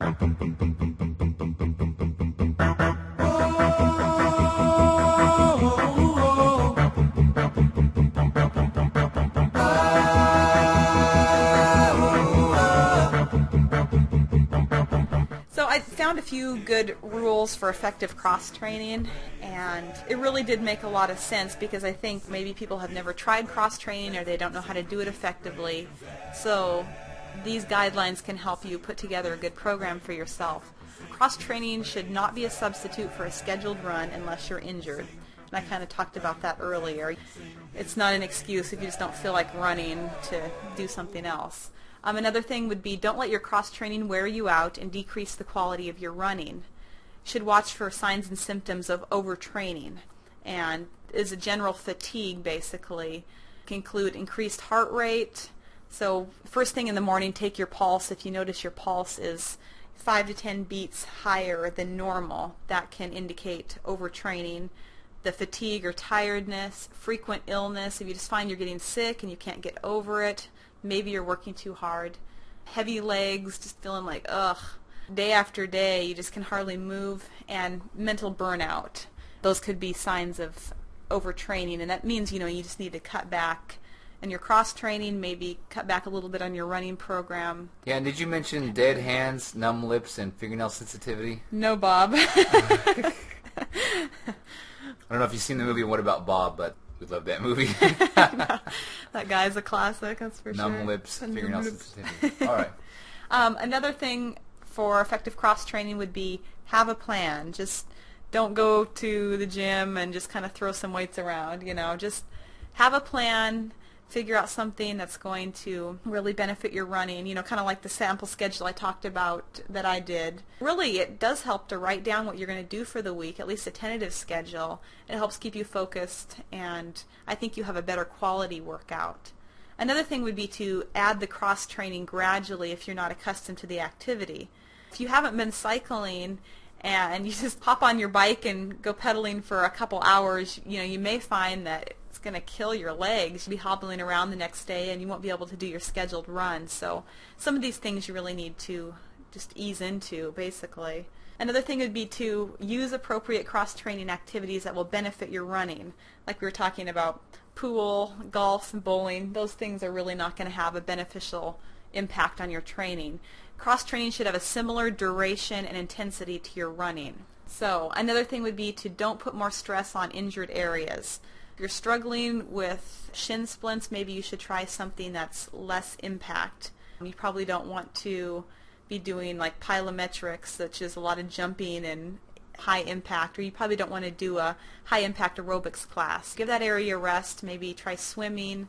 So I found a few good rules for effective cross training, and it really did make a lot of sense because I think maybe people have never tried cross training or they don't know how to do it effectively. So these guidelines can help you put together a good program for yourself. Cross training should not be a substitute for a scheduled run unless you're injured. And I kind of talked about that earlier. It's not an excuse if you just don't feel like running to do something else. Another thing would be don't let your cross-training wear you out and decrease the quality of your running. You should watch for signs and symptoms of overtraining, and is a general fatigue basically. It can include increased heart rate. So first thing in the morning, take your pulse. If you notice your pulse is 5 to 10 beats higher than normal, that can indicate overtraining. The fatigue or tiredness, frequent illness, if you just find you're getting sick and you can't get over it, maybe you're working too hard. Heavy legs, just feeling like, ugh. Day after day, you just can hardly move. And mental burnout. Those could be signs of overtraining. And that means, you just need to cut back. And your cross-training, maybe cut back a little bit on your running program. Yeah, and did you mention dead hands, numb lips, and fingernail sensitivity? No, Bob. I don't know if you've seen the movie What About Bob, but we love that movie. That guy's a classic, that's for sure. Numb lips, fingernail sensitivity. All right. Another thing for effective cross-training would be have a plan. Just don't go to the gym and just kind of throw some weights around, Just have a plan. Figure out something that's going to really benefit your running, kind of like the sample schedule I talked about that I did. Really, it does help to write down what you're going to do for the week, at least a tentative schedule. It helps keep you focused, and I think you have a better quality workout. Another thing would be to add the cross-training gradually if you're not accustomed to the activity. If you haven't been cycling and you just hop on your bike and go pedaling for a couple hours, you may find that it's going to kill your legs. You'll be hobbling around the next day and you won't be able to do your scheduled run. So some of these things you really need to just ease into, basically. Another thing would be to use appropriate cross-training activities that will benefit your running. Like we were talking about pool, golf, and bowling. Those things are really not going to have a beneficial impact on your training. Cross-training should have a similar duration and intensity to your running. So another thing would be to don't put more stress on injured areas. If you're struggling with shin splints, maybe you should try something that's less impact. You probably don't want to be doing like plyometrics, which is a lot of jumping and high impact, or you probably don't want to do a high impact aerobics class. Give that area a rest, maybe try swimming,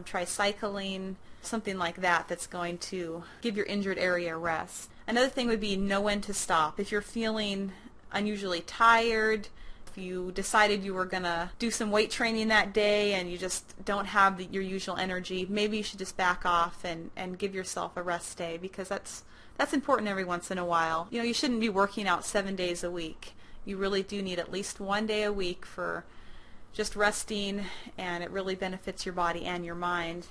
try cycling, something like that that's going to give your injured area a rest. Another thing would be know when to stop. If you're feeling unusually tired, if you decided you were going to do some weight training that day and you just don't have your usual energy, maybe you should just back off and give yourself a rest day, because that's important every once in a while. You shouldn't be working out 7 days a week. You really do need at least 1 day a week for just resting, and it really benefits your body and your mind.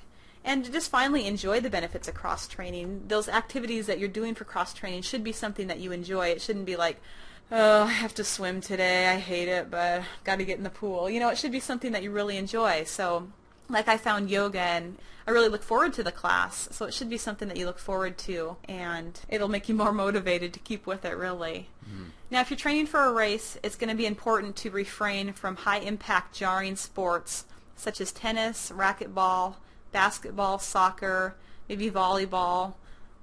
And to just finally enjoy the benefits of cross-training. Those activities that you're doing for cross-training should be something that you enjoy. It shouldn't be like, oh, I have to swim today, I hate it, but got to get in the pool. It should be something that you really enjoy. So, like I found yoga, and I really look forward to the class. So it should be something that you look forward to, and it'll make you more motivated to keep with it, really. Now, if you're training for a race, it's going to be important to refrain from high-impact jarring sports such as tennis, racquetball, basketball, soccer, maybe volleyball,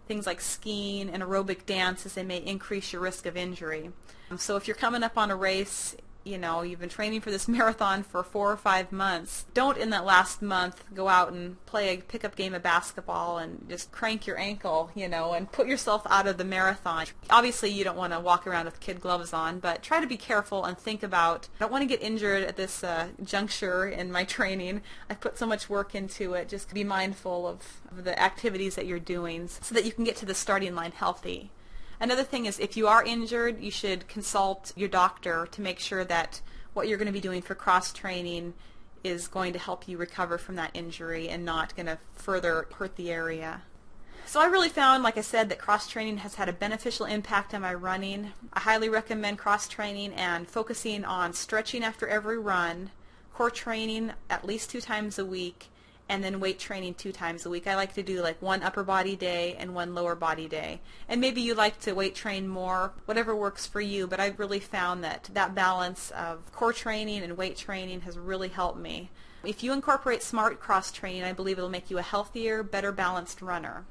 things like skiing and aerobic dance, as they may increase your risk of injury. So if you're coming up on a race, you've been training for this marathon for 4 or 5 months, don't in that last month go out and play a pickup game of basketball and just crank your ankle, and put yourself out of the marathon. Obviously, you don't want to walk around with kid gloves on, but try to be careful and think about, I don't want to get injured at this juncture in my training. I put so much work into it. Just be mindful of the activities that you're doing so that you can get to the starting line healthy. Another thing is, if you are injured, you should consult your doctor to make sure that what you're going to be doing for cross-training is going to help you recover from that injury and not going to further hurt the area. So I really found, like I said, that cross-training has had a beneficial impact on my running. I highly recommend cross-training and focusing on stretching after every run, core training at least 2 times a week, and then weight training 2 times a week. I like to do like 1 upper body day and 1 lower body day. And maybe you like to weight train more, whatever works for you, but I've really found that that balance of core training and weight training has really helped me. If you incorporate smart cross training, I believe it'll make you a healthier, better balanced runner.